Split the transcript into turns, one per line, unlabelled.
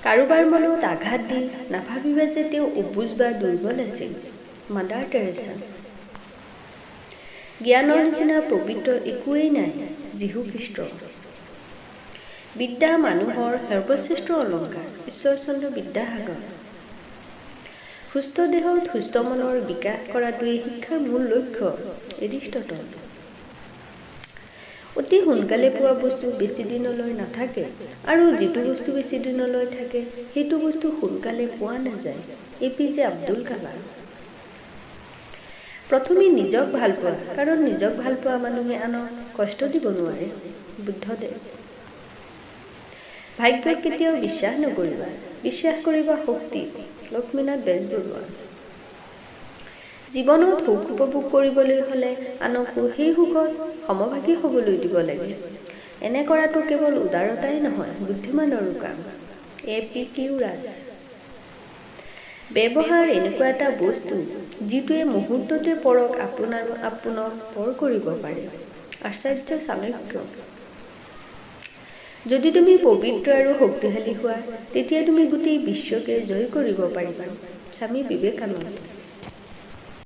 কাৰোবাৰ মনত আঘাত দি নাভাবিবা যে তেওঁ অবুজ বা দুৰ্বল আছিল। Mother Teresa. জ্ঞানৰ নিচিনা পবিত্ৰ একোৱেই নাই যীশু খ্ৰীষ্ট। বিদ্যা মানুহৰ সৰ্বশ্ৰেষ্ঠ অলংকাৰ। ঈশ্বৰচন্দ্ৰ বিদ্যাসাগৰ। সুস্থ দেহত সুস্থ মনৰ বিকাশ কৰাটোৱেই শিক্ষাৰ মূল লক্ষ্য। এৰিষ্টটল। অতি সোনকালে পোৱা বস্তু বেছি দিনলৈ নাথাকে আৰু যিটো বস্তু বেছি দিনলৈ থাকে সেইটো বস্তু সোনকালে পোৱা নাযায়। APJ আব্দুল কালাম। প্ৰথমে নিজক ভাল পোৱা, কাৰণ নিজক ভাল পোৱা মানুহে আনক কষ্ট দিব নোৱাৰে। বুদ্ধদেৱ। ভাগ্যক কেতিয়াও বিশ্বাস নকৰিবা, বিশ্বাস কৰিবা শক্তি। লক্ষ্মীনাথ বেজবৰুৱা। জীৱনত সুখ উপভোগ কৰিবলৈ হ'লে আনকো সেই সুখত সমভাগী হ'বলৈ দিব লাগে। এনে কৰাটো কেৱল উদাৰতাই নহয়, বুদ্ধিমানৰো কাম। APQ ৰাজ। ব্যৱহাৰ এনেকুৱা এটা বস্তু যিটোৱে মুহূৰ্ততে পৰক আপোনাক পৰ কৰিব পাৰে। আচাৰ্য চাণক্য। যদি তুমি পবিত্ৰ আৰু শক্তিশালী হোৱা তেতিয়া তুমি গোটেই বিশ্বকে জয় কৰিব পাৰিবা। স্বামী বিবেকানন্দ।